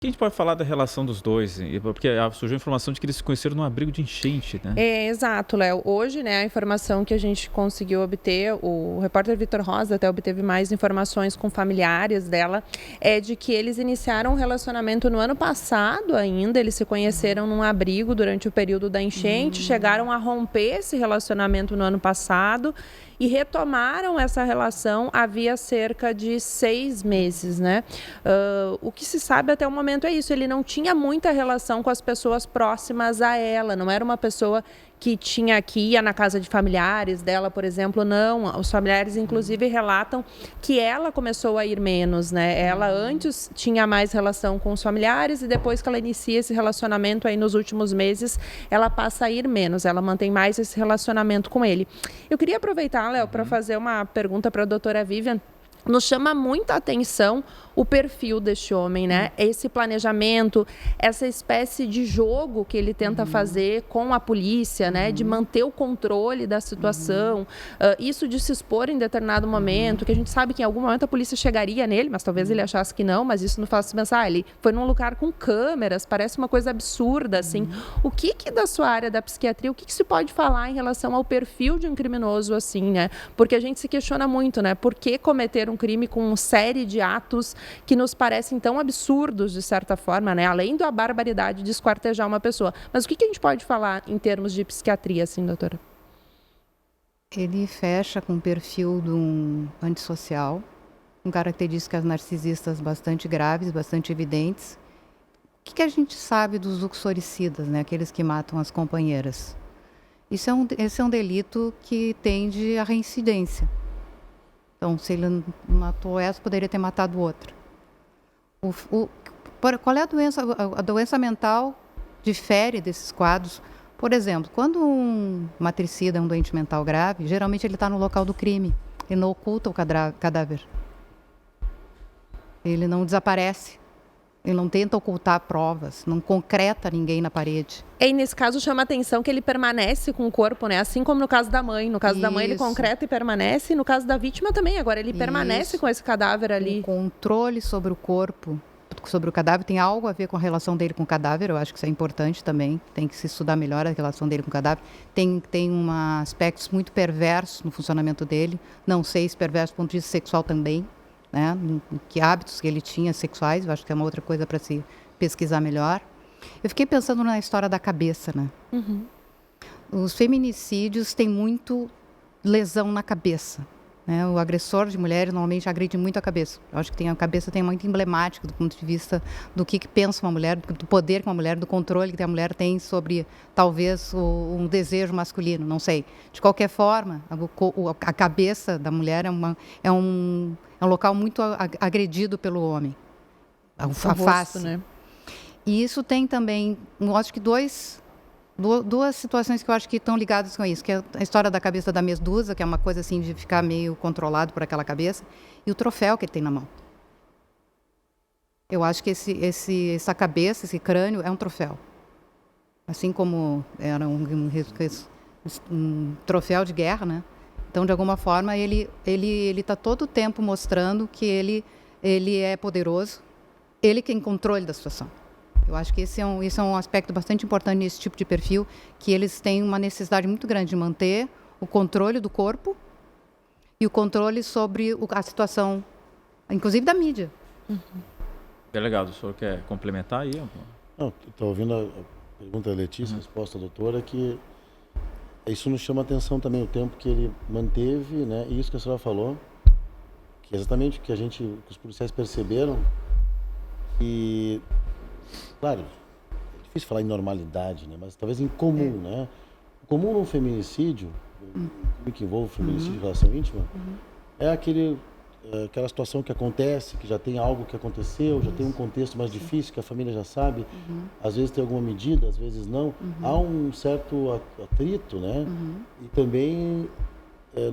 Que a gente pode falar da relação dos dois? Porque surgiu a informação de que eles se conheceram num abrigo de enchente, né? Exato, Léo. Hoje, né, a informação que a gente conseguiu obter, o repórter Vitor Rosa até obteve mais informações com familiares dela, é de que eles iniciaram um relacionamento no ano passado ainda, eles se conheceram num abrigo durante o período da enchente, chegaram a romper esse relacionamento no ano passado e retomaram essa relação havia cerca de 6 meses, né? O que se sabe até o momento é isso, ele não tinha muita relação com as pessoas próximas a ela, não era uma pessoa que ia na casa de familiares dela, por exemplo, não. Os familiares, inclusive, relatam que ela começou a ir menos, né? Ela antes tinha mais relação com os familiares e depois que ela inicia esse relacionamento aí nos últimos meses, ela passa a ir menos, ela mantém mais esse relacionamento com ele. Eu queria aproveitar, Léo, para fazer uma pergunta para a doutora Vivian. Nos chama muita atenção o perfil deste homem, né? Esse planejamento, essa espécie de jogo que ele tenta fazer com a polícia, né? De manter o controle da situação, isso de se expor em determinado momento, que a gente sabe que em algum momento a polícia chegaria nele, mas talvez ele achasse que não, mas isso não faz pensar, ele foi num lugar com câmeras, parece uma coisa absurda, assim. O que da sua área da psiquiatria, o que se pode falar em relação ao perfil de um criminoso assim, né? Porque a gente se questiona muito, né? Por que cometer um crime com uma série de atos que nos parecem tão absurdos, de certa forma, né? Além da barbaridade de esquartejar uma pessoa. Mas o que a gente pode falar em termos de psiquiatria, assim, doutora? Ele fecha com o perfil de um antissocial, com características narcisistas bastante graves, bastante evidentes. O que a gente sabe dos uxoricidas, né? Aqueles que matam as companheiras? Esse é um delito que tende à reincidência. Então, se ele matou essa, poderia ter matado outra. Qual é a doença? A doença mental difere desses quadros. Por exemplo, quando um matricida é um doente mental grave, geralmente ele está no local do crime. Ele não oculta o cadáver. Ele não desaparece. Ele não tenta ocultar provas, não concreta ninguém na parede. E nesse caso chama a atenção que ele permanece com o corpo, né? Assim como no caso da mãe. No caso da mãe ele concreta e permanece, e no caso da vítima também. Agora ele permanece com esse cadáver ali. O controle sobre o corpo, sobre o cadáver, tem algo a ver com a relação dele com o cadáver. Eu acho que isso é importante também. Tem que se estudar melhor a relação dele com o cadáver. Tem aspectos muito perversos no funcionamento dele. Não sei se perverso do ponto de vista sexual também. Né? Que hábitos que ele tinha sexuais, eu acho que é uma outra coisa para se pesquisar melhor. Eu fiquei pensando na história da cabeça, né? Os feminicídios têm muito lesão na cabeça, né? O agressor de mulheres normalmente agride muito a cabeça. Eu acho que a cabeça tem muito emblemático do ponto de vista do que pensa uma mulher, do poder que uma mulher, do controle que a mulher tem sobre talvez um desejo masculino, não sei. De qualquer forma, a cabeça da mulher é um local muito agredido pelo homem, a face, né? E isso tem também, eu acho que duas situações que eu acho que estão ligadas com isso, que é a história da cabeça da Medusa, que é uma coisa assim de ficar meio controlado por aquela cabeça, e o troféu que ele tem na mão. Eu acho que essa cabeça, esse crânio, é um troféu. Assim como era um troféu de guerra, né? Então, de alguma forma, ele está todo o tempo mostrando que ele é poderoso, ele que tem controle da situação. Eu acho que esse é um aspecto bastante importante nesse tipo de perfil, que eles têm uma necessidade muito grande de manter o controle do corpo e o controle sobre a situação, inclusive da mídia. Delegado, o senhor quer complementar aí? Não, estou ouvindo a pergunta da Letícia, a resposta da doutora, que isso nos chama a atenção também, o tempo que ele manteve, né? E isso que a senhora falou, que é exatamente o que os policiais perceberam, e, claro, é difícil falar em normalidade, né? Mas talvez em comum, né? O comum num feminicídio, que envolve feminicídio de relação íntima, é aquela situação que acontece, que já tem algo que aconteceu, já tem um contexto mais difícil, que a família já sabe, às vezes tem alguma medida, às vezes não, há um certo atrito, né? E também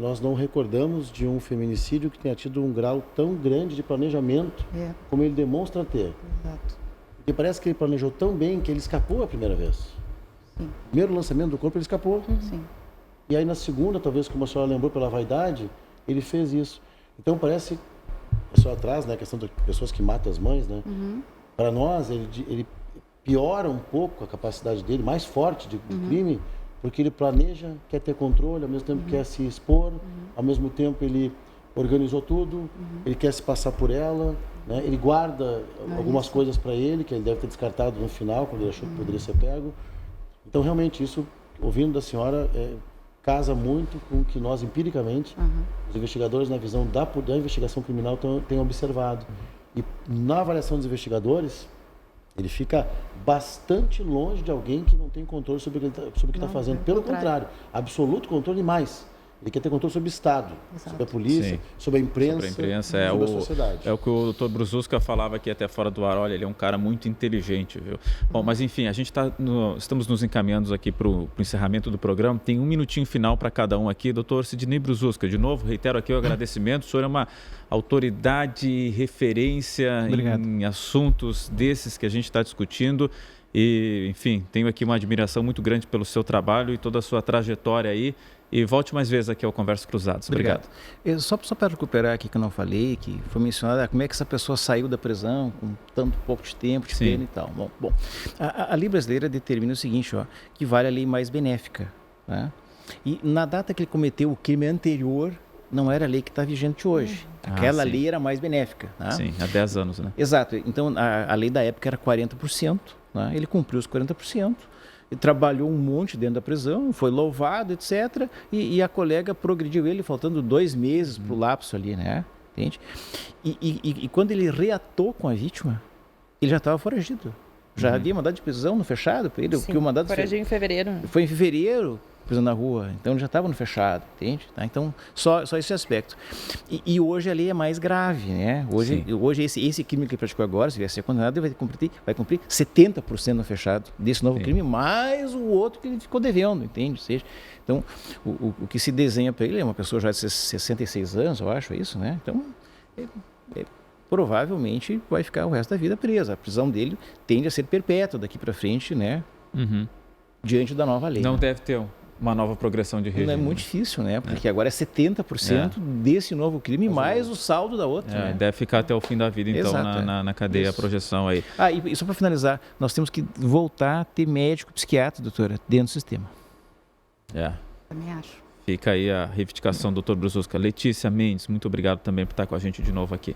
nós não recordamos de um feminicídio que tenha tido um grau tão grande de planejamento, como ele demonstra ter. Exato. Porque parece que ele planejou tão bem que ele escapou a primeira vez. Sim. Primeiro lançamento do corpo, ele escapou. Sim. E aí na segunda, talvez como a senhora lembrou pela vaidade, ele fez isso. Então parece, a senhora traz, né, a questão de pessoas que matam as mães, né? para nós, ele piora um pouco a capacidade dele, mais forte de crime, porque ele planeja, quer ter controle, ao mesmo tempo quer se expor, ao mesmo tempo ele organizou tudo, ele quer se passar por ela, né? Ele guarda algumas coisas para ele, que ele deve ter descartado no final, quando ele achou que poderia ser pego. Então, realmente, isso, ouvindo da senhora, casa muito com o que nós, empiricamente, os investigadores, na visão da investigação criminal, têm observado. E na avaliação dos investigadores, ele fica bastante longe de alguém que não tem controle sobre o que está fazendo. Pelo contrário, absoluto controle e mais. Ele quer ter controle sobre o Estado, sobre a polícia, sobre a imprensa, sobre a sociedade. É o que o Dr. Brzuska falava aqui até fora do ar. Olha, ele é um cara muito inteligente, viu? Bom, mas enfim, a gente estamos nos encaminhando aqui para o encerramento do programa. Tem um minutinho final para cada um aqui. Dr. Sidney Brzuska, de novo, reitero aqui o agradecimento. O senhor é uma autoridade, referência em assuntos desses que a gente está discutindo. E, enfim, tenho aqui uma admiração muito grande pelo seu trabalho e toda a sua trajetória aí. E volte mais vezes aqui ao Conversas Cruzadas. Obrigado. Só para recuperar aqui que eu não falei, que foi mencionado, como é que essa pessoa saiu da prisão com tanto pouco de tempo, de pena e tal. Bom, a lei brasileira determina o seguinte, que vale a lei mais benéfica. Né? E na data que ele cometeu o crime anterior, não era a lei que está vigente hoje. Aquela lei era mais benéfica. Né? Sim, há 10 anos, né? Exato. Então, a lei da época era 40%. Né? Ele cumpriu os 40%. E trabalhou um monte dentro da prisão, foi louvado, etc. E a colega progrediu ele, faltando 2 meses para o lapso ali, né? Entende? E quando ele reatou com a vítima, ele já estava foragido. Já havia mandado de prisão no fechado para ele. Sim, o mandado foragiu em fevereiro. Foi em fevereiro, prisão na rua. Então ele já estava no fechado, entende? Tá? Então, só esse aspecto. E hoje a lei é mais grave, né? Hoje esse crime que ele praticou agora, se vier a ser condenado, ele vai cumprir 70% no fechado desse novo crime, mais o outro que ele ficou devendo, entende? Ou seja, então, o que se desenha para ele é uma pessoa já de 66 anos, eu acho, é isso, né? Então, provavelmente vai ficar o resto da vida presa. A prisão dele tende a ser perpétua daqui para frente, né? Diante da nova lei. Não deve ter uma nova progressão de regime. Não é muito difícil, né? Porque agora é 70% desse novo crime, mais o saldo da outra. Né? Deve ficar até o fim da vida, então, na cadeia, a projeção aí. E só para finalizar, nós temos que voltar a ter médico, psiquiatra, doutora, dentro do sistema. Também acho. Fica aí a reivindicação do Dr. Brzuska. Letícia Mendes, muito obrigado também por estar com a gente de novo aqui.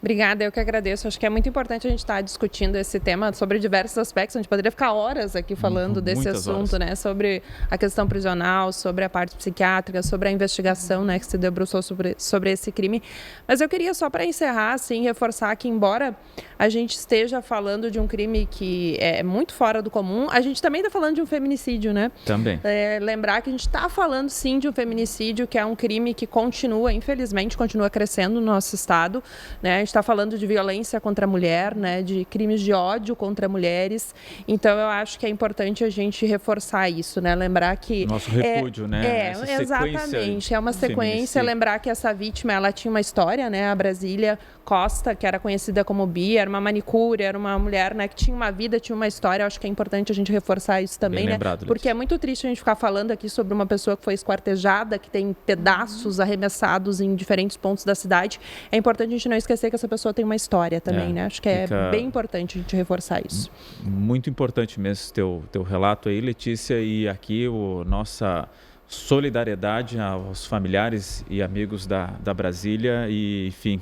Obrigada, eu que agradeço. Acho que é muito importante a gente estar discutindo esse tema sobre diversos aspectos. A gente poderia ficar horas aqui falando desse assunto, né? Sobre a questão prisional, sobre a parte psiquiátrica, sobre a investigação, né, que se debruçou sobre esse crime. Mas eu queria só para encerrar, assim, reforçar que embora a gente esteja falando de um crime que é muito fora do comum, a gente também está falando de um feminicídio, né? Também. Lembrar que a gente está falando, sim, de um feminicídio, que é um crime que continua, infelizmente, continua crescendo no nosso estado, né? A gente está falando de violência contra a mulher, né? De crimes de ódio contra mulheres. Então, eu acho que é importante a gente reforçar isso, né? Lembrar que... Nosso repúdio, né? Exatamente. É uma sequência. Lembrar que essa vítima, ela tinha uma história, né? A Brasília Costa, que era conhecida como Bia, era uma manicure, era uma mulher, né? Que tinha uma vida, tinha uma história. Eu acho que é importante a gente reforçar isso também, né? Porque é muito triste a gente ficar falando aqui sobre uma pessoa que foi esquartejada, que tem pedaços arremessados em diferentes pontos da cidade. É importante a gente não esquecer que essa pessoa tem uma história também, né? Acho que é bem importante a gente reforçar isso. Muito importante mesmo teu relato aí, Letícia, e aqui nossa solidariedade aos familiares e amigos da Brasília e, enfim,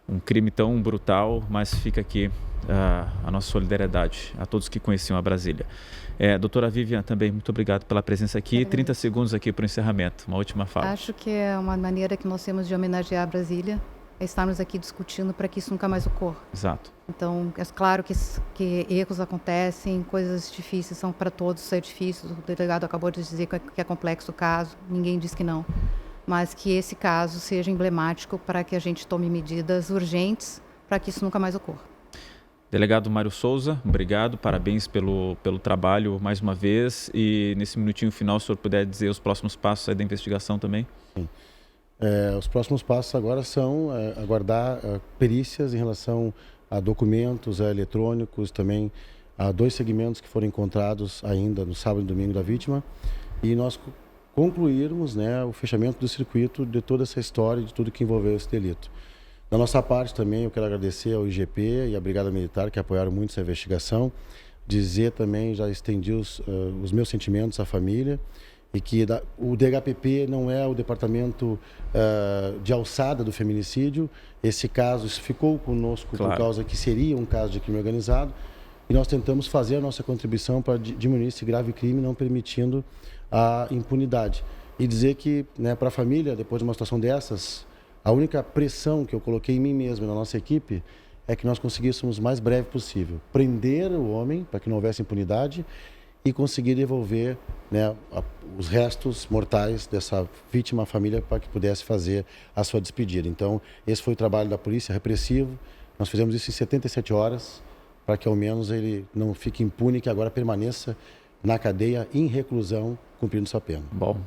um crime tão brutal, mas fica aqui a nossa solidariedade a todos que conheciam a Brasília. Doutora Vivian, também muito obrigado pela presença aqui. 30 segundos aqui para o encerramento. Uma última fala. Acho que é uma maneira que nós temos de homenagear a Brasília, é estarmos aqui discutindo para que isso nunca mais ocorra. Exato. Então, é claro que erros acontecem, coisas difíceis são para todos, é difícil. O delegado acabou de dizer que é complexo o caso, ninguém diz que não. Mas que esse caso seja emblemático para que a gente tome medidas urgentes para que isso nunca mais ocorra. Delegado Mário Souza, obrigado, parabéns pelo trabalho mais uma vez. E nesse minutinho final, se o senhor puder dizer os próximos passos aí da investigação também? Sim. Os próximos passos agora são aguardar perícias em relação a documentos eletrônicos, também a 2 segmentos que foram encontrados ainda no sábado e domingo da vítima, e nós concluirmos, né, o fechamento do circuito de toda essa história, de tudo que envolveu esse delito. Da nossa parte também, eu quero agradecer ao IGP e à Brigada Militar que apoiaram muito essa investigação. Dizer também, já estendi os meus sentimentos à família e que o DHPP não é o departamento de alçada do feminicídio. Esse caso ficou conosco por causa que seria um caso de crime organizado e nós tentamos fazer a nossa contribuição para diminuir esse grave crime, não permitindo a impunidade. E dizer que, né, para a família, depois de uma situação dessas, a única pressão que eu coloquei em mim mesmo e na nossa equipe é que nós conseguíssemos o mais breve possível prender o homem para que não houvesse impunidade e conseguir devolver, né, os restos mortais dessa vítima à família para que pudesse fazer a sua despedida. Então, esse foi o trabalho da polícia repressivo. Nós fizemos isso em 77 horas para que ao menos ele não fique impune, que agora permaneça na cadeia em reclusão cumprindo sua pena. Bom,